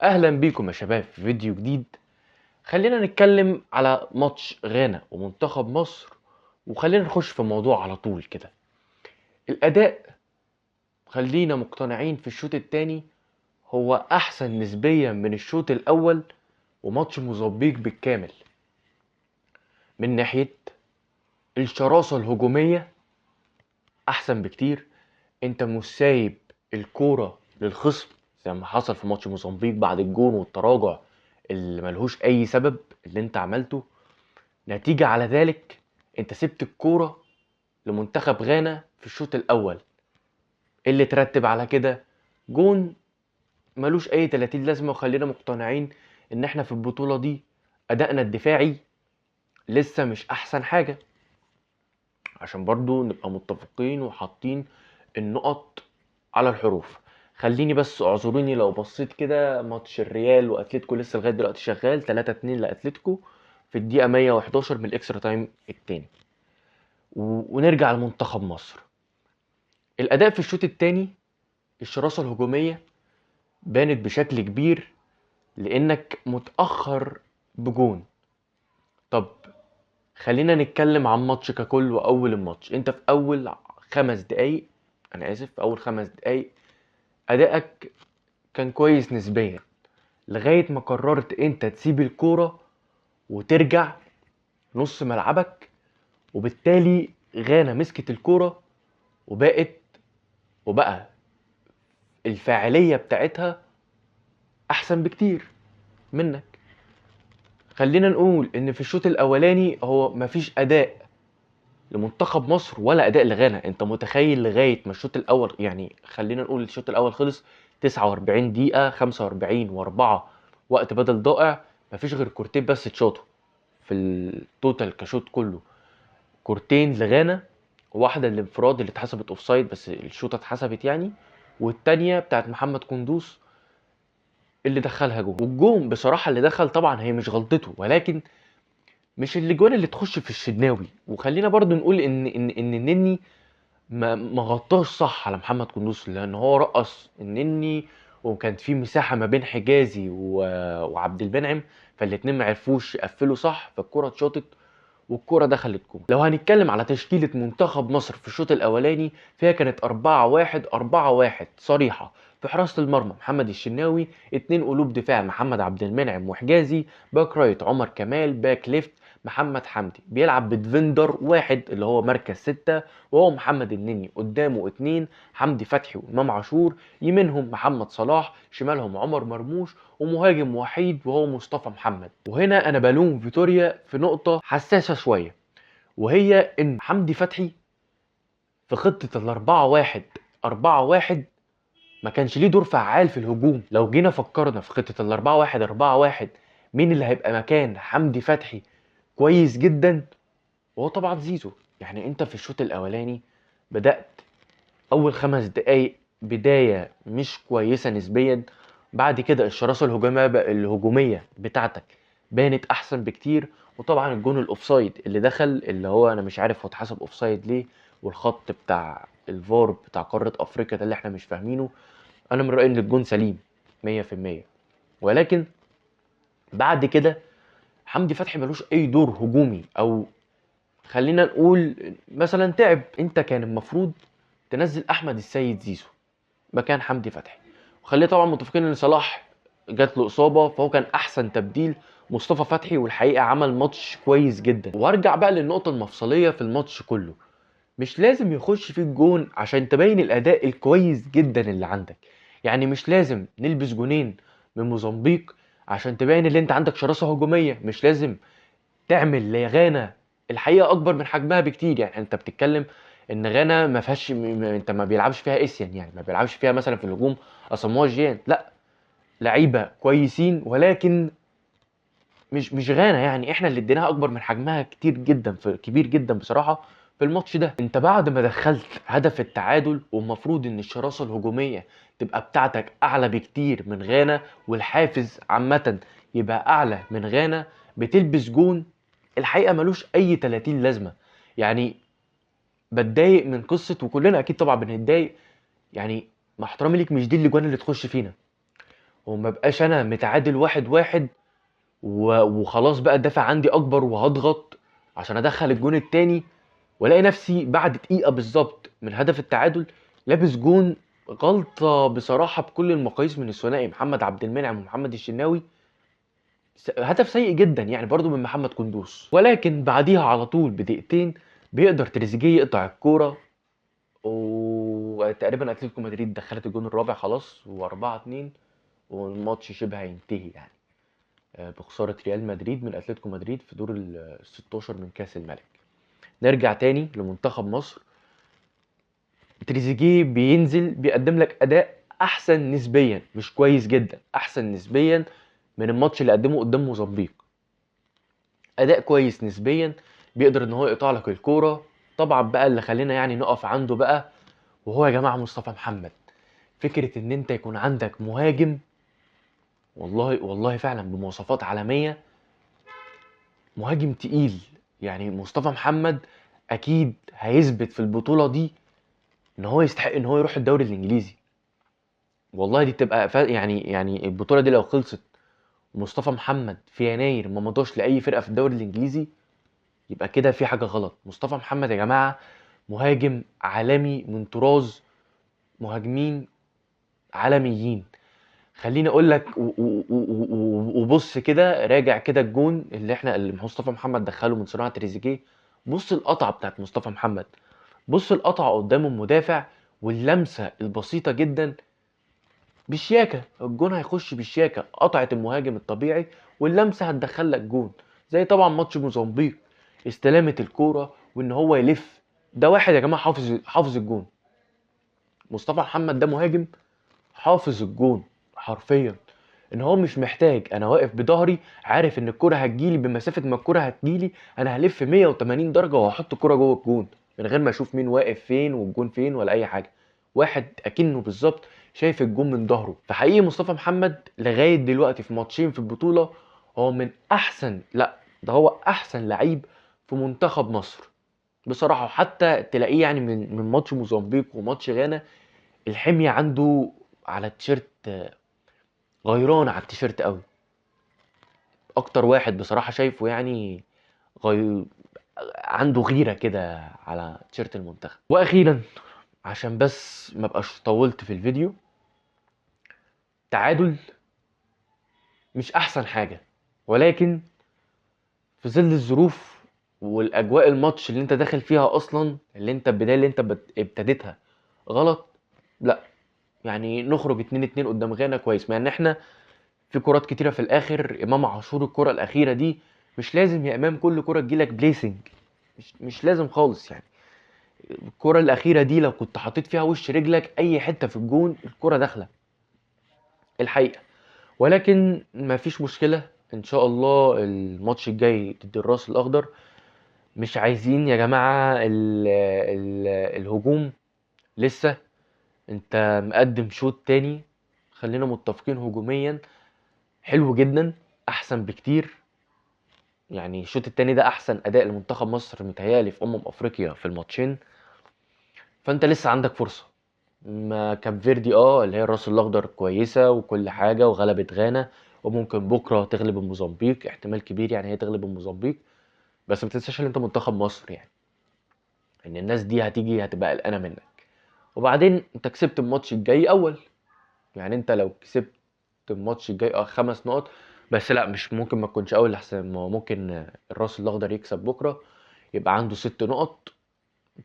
اهلا بيكم يا شباب في فيديو جديد. خلينا نتكلم على ماتش غانا ومنتخب مصر، وخلينا نخش في الموضوع على طول كده. الاداء، خلينا مقتنعين في الشوط الثاني هو احسن نسبيا من الشوط الاول، وماتش موزمبيق بالكامل. من ناحية الشراسة الهجومية احسن بكتير. انت مش سايب الكورة للخصم زي ما حصل في ماتش موزمبيق بعد الجون والتراجع اللي ملهوش اي سبب اللي انت عملته. نتيجة على ذلك انت سبت الكورة لمنتخب غانا في الشوط الاول. اللي ترتب على كده جون ملوش اي 30 لازمة. وخلينا مقتنعين ان احنا في البطولة دي ادائنا الدفاعي لسه مش احسن حاجة، عشان برضو نبقى متفقين وحاطين النقط على الحروف. خليني بس اعذروني لو بصيت كده، ماتش الريال واتلتيكو لسه لغايه دلوقتي شغال 3-2 لاتلتيكو في الدقيقه 111 من الاكسترا تايم التاني. ونرجع لمنتخب مصر. الاداء في الشوط الثاني، الشراسه الهجوميه بانت بشكل كبير لانك متاخر بجون. طب خلينا نتكلم عن ماتش ككل. واول الماتش انت في اول 5 دقايق، انا اسف، في اول 5 دقايق ادائك كان كويس نسبيا، لغايه ما قررت انت تسيب الكوره وترجع نص ملعبك. وبالتالي غانا مسكت الكوره وبقى الفاعليه بتاعتها احسن بكتير منك. خلينا نقول ان في الشوط الاولاني هو مفيش اداء لمنتخب مصر ولا اداء لغانا. انت متخيل لغايه ما الشوط الاول، يعني خلينا نقول الشوط الاول خلص 49 دقيقه، 45 و4 وقت بدل ضائع، مفيش غير كورتين بس اتشاطوا في التوتال كشوط كله. كورتين لغانا، واحده الانفراد اللي اتحسبت اوفسايد بس الشوطه اتحسبت يعني، والتانيه بتاعت محمد قندوس اللي دخلها جون. والجون بصراحه اللي دخل طبعا هي مش غلطته، ولكن مش الاجوان اللي تخش في الشناوي. وخلينا برضو نقول ان النني ما غطاش صح على محمد قندوس، لان هو رقص النني وكان في مساحه ما بين حجازي وعبد المنعم، فالاتنين ما عرفوش يقفلوا صح، فالكره اتشاطت والكرة دخلت جون. لو هنتكلم على تشكيلة منتخب مصر في الشوط الأولاني، فهي كانت 4-1 4-1 صريحة. في حراسة المرمى محمد الشناوي، 2 قلوب دفاع محمد عبد المنعم وحجازي، باك رايت عمر كمال، باك ليفت محمد حمدي. بيلعب بديفندر واحد اللي هو مركز 6 وهو محمد النني، قدامه 2 حمدي فتحي وإمام عاشور، يمينهم محمد صلاح، شمالهم عمر مرموش، ومهاجم وحيد وهو مصطفى محمد. وهنا انا بلوم فيتوريا في نقطة حساسة شوية، وهي ان حمدي فتحي في خطة 4-1 ما كانش ليه دور فعال في الهجوم. لو جينا فكرنا في خطة 4-1 مين اللي هيبقى مكان حمدي فتحي كويس جدا؟ وهو طبعا زيزو. يعني انت في الشوط الاولاني بدأت اول 5 دقايق بداية مش كويسة نسبيا. بعد كده الشراسة الهجومية بتاعتك بانت احسن بكتير. وطبعا الجون الاوفسايد اللي دخل، اللي هو انا مش عارف هو اتحسب اوفسايد ليه، والخط بتاع الفار بتاع قارة افريقيا ده اللي احنا مش فاهمينه. انا من رأيي ان الجون سليم 100%. ولكن بعد كده حمدي فتحي ملوش اي دور هجومي، او خلينا نقول مثلا تعب. انت كان المفروض تنزل احمد السيد زيزو مكان حمدي فتحي. وخلينا طبعا متفقين ان صلاح جات له اصابه، فهو كان احسن تبديل مصطفى فتحي، والحقيقه عمل ماتش كويس جدا. وارجع بقى للنقطه المفصليه في الماتش كله، مش لازم يخش فيك جون عشان تبين الاداء الكويس جدا اللي عندك. يعني مش لازم نلبس جونين من موزمبيق عشان تبين ان انت عندك شراسه هجوميه. مش لازم تعمل لغانا الحقيقه اكبر من حجمها بكتير. يعني انت بتتكلم ان غانا ما فيهاش انت ما بيلعبش فيها اسيان، يعني ما بيلعبش فيها مثلا في الهجوم اساموا جيان، لا، لعيبه كويسين، ولكن مش غانا. يعني احنا اللي اديناها اكبر من حجمها كتير جدا، في كبير جدا بصراحه. في الماتش ده انت بعد ما دخلت هدف التعادل، والمفروض ان الشراسه الهجوميه تبقى بتاعتك اعلى بكتير من غانا، والحافز عامه يبقى اعلى من غانا، بتلبس جون الحقيقه ملوش اي 30 لازمه. يعني بتضايق من قصه، وكلنا اكيد طبعا بنتضايق. يعني مع احترامي ليك، مش دي الاجوان اللي تخش فينا. وما بقاش انا متعادل 1-1 وخلاص بقى الدافع عندي اكبر وهضغط عشان ادخل الجون التاني، والاقي نفسي بعد دقيقة بالظبط من هدف التعادل لابس جون. غلطة بصراحة بكل المقاييس من الثنائي محمد عبد المنعم ومحمد الشناوي. هدف سيء جدا يعني برضو من محمد قندوس. ولكن بعديها على طول بدقيقتين بيقدر تريزيجيه يقطع الكورة، وتقريبا اتلتيكو مدريد دخلت الجون الرابع خلاص، و4-2 والماتش شبه هينتهي يعني بخسارة ريال مدريد من اتلتيكو مدريد في دور ال 16 من كاس الملك. نرجع تاني لمنتخب مصر. تريزيجيه بينزل بيقدم لك اداء احسن نسبيا، مش كويس جدا، احسن نسبيا من الماتش اللي قدمه قدام موزمبيق. اداء كويس نسبيا، بيقدر ان هو يقطع لك الكوره. طبعا بقى اللي خلينا يعني نقف عنده بقى وهو يا جماعه مصطفى محمد. فكره ان انت يكون عندك مهاجم والله والله فعلا بمواصفات عالميه، مهاجم تقيل. يعني مصطفى محمد اكيد هيثبت في البطوله دي ان هو يستحق ان هو يروح الدوري الانجليزي. والله دي تبقى يعني البطوله دي لو خلصت ومصطفى محمد في يناير ما مضاش لاي فرقه في الدوري الانجليزي، يبقى كده في حاجه غلط. مصطفى محمد يا جماعه مهاجم عالمي من طراز مهاجمين عالميين. خليني اقول لك وبص كده، راجع كده الجون اللي مصطفى محمد دخله من صناعه تريزيجيه. بص القطعه بتاعت مصطفى محمد، بص القطعه قدام المدافع واللمسه البسيطه جدا بالشياكه. الجون هيخش بالشياكه، قطعه المهاجم الطبيعي واللمسه هتدخل لك جون. زي طبعا ماتش موزمبيق، استلامه الكوره وان هو يلف. ده واحد يا جماعه حافظ الجون. مصطفى محمد ده مهاجم حافظ الجون حرفيا، ان هو مش محتاج انا واقف بظهري عارف ان الكرة هتجيلي بمسافة ما الكرة هتجيلي، انا هلف 180 درجة وهحط الكرة جوه الجون من غير ما اشوف مين واقف فين والجون فين ولا اي حاجة. واحد اكنه بالظبط شايف الجون من ظهره. فحقيقي مصطفى محمد لغاية دلوقتي في ماتشين في البطولة هو من احسن، لا ده هو احسن لعيب في منتخب مصر بصراحة. حتى تلاقيه يعني من ماتش موزمبيق وماتش غانا الحمية عنده على التيشيرت، غيران على التيشيرت قوي. اكتر واحد بصراحة شايفه يعني غي... عنده غيرة كده على تيشيرت المنتخب. واخيرا عشان بس ما بقاش طولت في الفيديو، تعادل مش احسن حاجة، ولكن في ظل الظروف والاجواء الماتش اللي انت داخل فيها اصلا، اللي انت البداية اللي انت ابتديتها غلط، لا يعني نخرج 2-2 قدام غانا كويس. مع ان احنا في كرات كتيره في الاخر، امام عاشور الكره الاخيره دي مش لازم يا امام كل كره تجيلك بليسنج، مش لازم خالص يعني. الكره الاخيره دي لو كنت حطيت فيها وش رجلك اي حته في الجون الكره داخله الحقيقه. ولكن مفيش مشكله، ان شاء الله الماتش الجاي ضد الراس الاخضر مش عايزين يا جماعه ال الهجوم لسه. انت مقدم شوط تاني، خلينا متفقين هجوميا حلو جدا، احسن بكتير. يعني الشوط التاني ده احسن اداء لمنتخب مصر متهيألي في افريقيا في الماتشين. فانت لسه عندك فرصه. ما كاب فيردي اللي هي الراس الاخضر كويسه وكل حاجه وغلبت غانا، وممكن بكره تغلب الموزمبيق احتمال كبير يعني هي تغلب الموزمبيق. بس ما تنساش ان انت منتخب مصر يعني، ان الناس دي هتيجي هتبقى قلقانه منك. وبعدين انت كسبت الماتش الجاي اول، يعني انت لو كسبت الماتش الجاي 5 نقط بس، لا مش ممكن ما تكونش اول احسن، ما هو ممكن الراس الاخضر يكسب بكره يبقى عنده 6 نقط.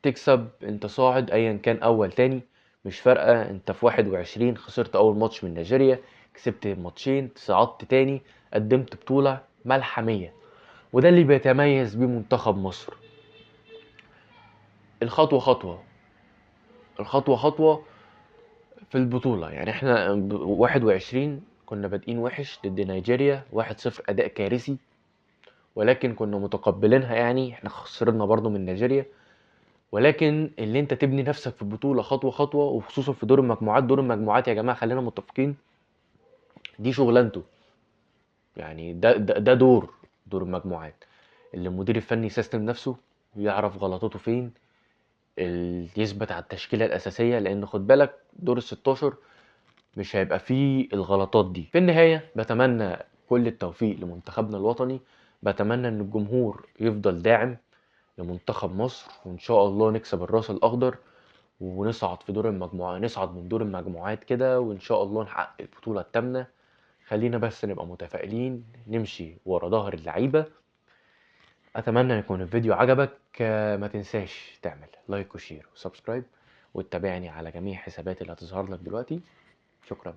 تكسب انت صاعد ايا كان اول تاني مش فارقه. انت في 21 خسرت اول ماتش من نيجيريا، كسبت ماتشين صعدت تاني، قدمت بطوله ملحميه. وده اللي بيتميز بيه منتخب مصر. الخطوه خطوه، الخطوه خطوه في البطوله. يعني احنا 21 كنا بادئين وحش ضد نيجيريا 1-0 اداء كارثي، ولكن كنا متقبلينها يعني احنا خسرنا برضو من نيجيريا. ولكن اللي انت تبني نفسك في البطولة خطوة خطوة، وخصوصا في دور المجموعات. دور المجموعات يا جماعة خلينا متفقين دي شغلانته. يعني ده دور المجموعات اللي المدير الفني يسيستم نفسه، يعرف غلطاته فين، يثبت على التشكيلة الأساسية. لأن خد بالك دور ال 16 مش هيبقى فيه الغلطات دي. في النهاية بتمنى كل التوفيق لمنتخبنا الوطني، بتمنى ان الجمهور يفضل داعم لمنتخب مصر، وان شاء الله نكسب الراس الاخضر ونصعد في دور المجموعات، نصعد من دور المجموعات كده، وان شاء الله نحقق البطولة التامنة. خلينا بس نبقى متفائلين، نمشي ورا ظهر اللعيبة. اتمنى ان يكون الفيديو عجبك. ما تنساش تعمل لايك وشير وسبسكرايب، وتتابعني على جميع حساباتي اللي هتظهر لك دلوقتي. شكرا.